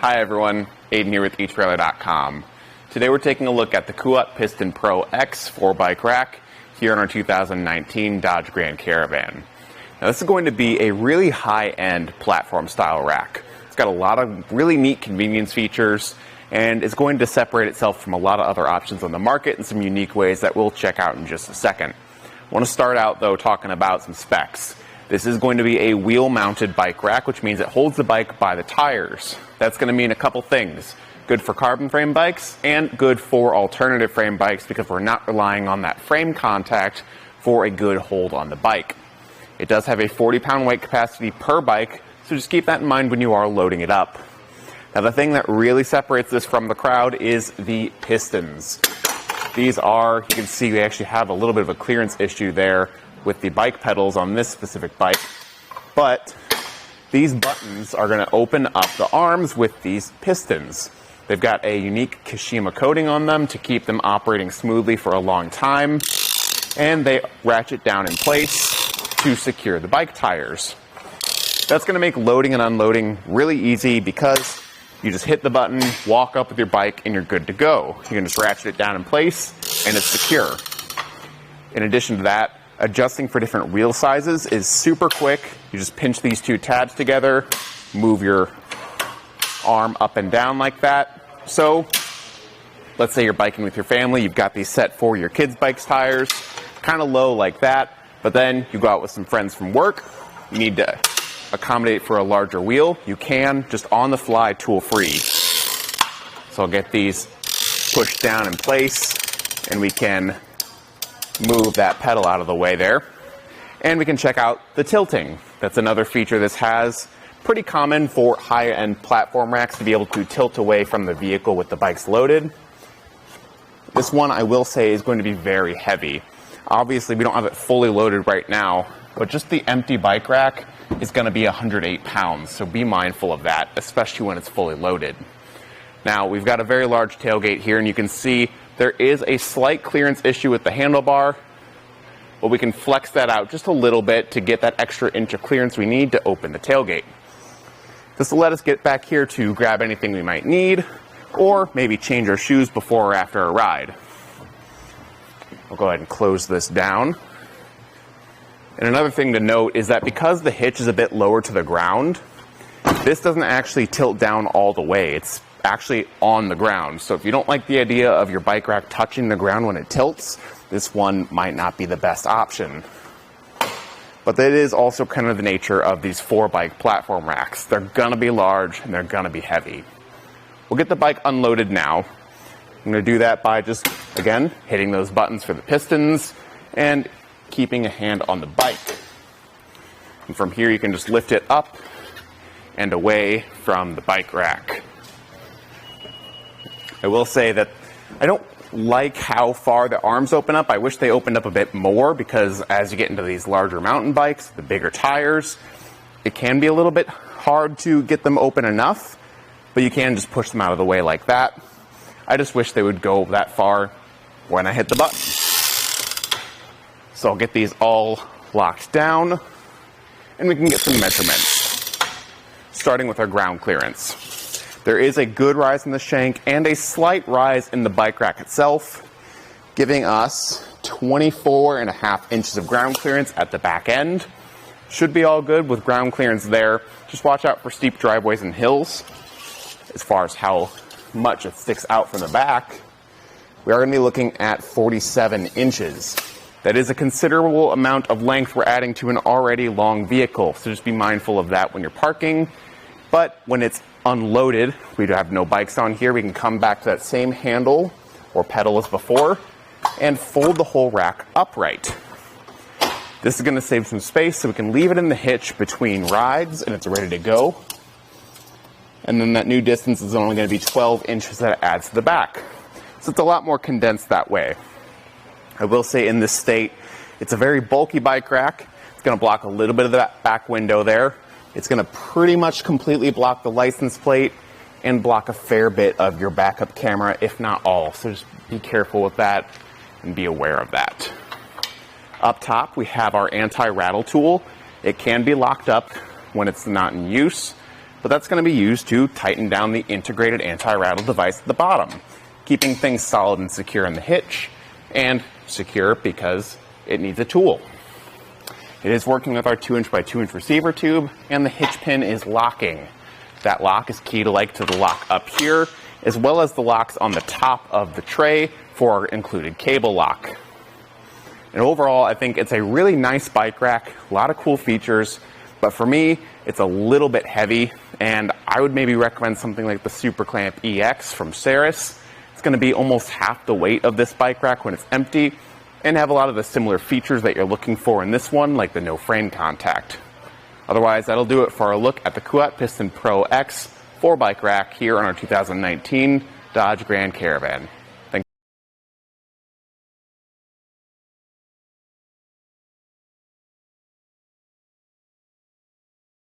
Hi everyone, Aidan here with eachtrailer.com. Today we're taking a look at the Kuat Piston Pro X 4-bike rack here on our 2019 Dodge Grand Caravan. Now this is going to be a really high-end platform style rack. It's got a lot of really neat convenience features and it's going to separate itself from a lot of other options on the market in some unique ways that we'll check out in just a second. I want to start out though talking about some specs. This is going to be a wheel-mounted bike rack, which means it holds the bike by the tires. That's going to mean a couple things. Good for carbon frame bikes and good for alternative frame bikes because we're not relying on that frame contact for a good hold on the bike. It does have a 40-pound weight capacity per bike, so just keep that in mind when you are loading it up. Now the thing that really separates this from the crowd is the pistons. These are, you can see we actually have a little bit of a clearance issue there with the bike pedals on this specific bike, but these buttons are going to open up the arms with these pistons. They've got a unique Kashima coating on them to keep them operating smoothly for a long time, and they ratchet down in place to secure the bike tires. That's going to make loading and unloading really easy because you just hit the button, walk up with your bike, and you're good to go. You can just ratchet it down in place, and it's secure. In addition to that, adjusting for different wheel sizes is super quick. You just pinch these two tabs together, move your arm up and down like that. So, let's say you're biking with your family, you've got these set for your kids' bike's tires, kind of low like that, but then you go out with some friends from work, you need to accommodate for a larger wheel, you can, just on the fly, tool free. So I'll get these pushed down in place, and we can move that pedal out of the way there. And we can check out the tilting. That's another feature this has. Pretty common for higher-end platform racks to be able to tilt away from the vehicle with the bikes loaded. This one, I will say, is going to be very heavy. Obviously, we don't have it fully loaded right now, but just the empty bike rack is going to be 108 pounds, so be mindful of that, especially when it's fully loaded. Now, we've got a very large tailgate here, and you can see there is a slight clearance issue with the handlebar, but we can flex that out just a little bit to get that extra inch of clearance we need to open the tailgate. This will let us get back here to grab anything we might need, or maybe change our shoes before or after a ride. I'll go ahead and close this down. And another thing to note is that because the hitch is a bit lower to the ground, this doesn't actually tilt down all the way. It's actually on the ground. So if you don't like the idea of your bike rack touching the ground when it tilts, this one might not be the best option. But that is also kind of the nature of these 4-bike platform racks. They're gonna be large and they're gonna be heavy. We'll get the bike unloaded now. I'm gonna do that by just, again, hitting those buttons for the pistons and keeping a hand on the bike. And from here you can just lift it up and away from the bike rack. I will say that I don't like how far the arms open up. I wish they opened up a bit more because as you get into these larger mountain bikes, the bigger tires, it can be a little bit hard to get them open enough, but you can just push them out of the way like that. I just wish they would go that far when I hit the button. So I'll get these all locked down and we can get some measurements, starting with our ground clearance. There is a good rise in the shank and a slight rise in the bike rack itself, giving us 24.5 inches of ground clearance at the back end. Should be all good with ground clearance there. Just watch out for steep driveways and hills as far as how much it sticks out from the back. We are going to be looking at 47 inches. That is a considerable amount of length we're adding to an already long vehicle, so just be mindful of that when you're parking. But when it's unloaded, we have no bikes on here, we can come back to that same handle or pedal as before and fold the whole rack upright. This is going to save some space so we can leave it in the hitch between rides and it's ready to go. And then that new distance is only going to be 12 inches that it adds to the back. So it's a lot more condensed that way. I will say in this state, it's a very bulky bike rack. It's going to block a little bit of that back window there. It's going to pretty much completely block the license plate and block a fair bit of your backup camera, if not all. So just be careful with that and be aware of that. Up top, we have our Anti-Rattle Tool. It can be locked up when it's not in use. but that's going to be used to tighten down the integrated anti-rattle device at the bottom, keeping things solid and secure in the hitch, and secure because it needs a tool. It is working with our 2" by 2" receiver tube, and the hitch pin is locking. That lock is key to the lock up here, as well as the locks on the top of the tray for our included cable lock. And overall, I think it's a really nice bike rack, a lot of cool features, but for me, it's a little bit heavy, and I would maybe recommend something like the Super Clamp EX from Ceres. It's going to be almost half the weight of this bike rack when it's empty, and have a lot of the similar features that you're looking for in this one, like the no frame contact. Otherwise, that'll do it for our look at the Kuat Piston Pro X 4-bike rack here on our 2019 Dodge Grand Caravan.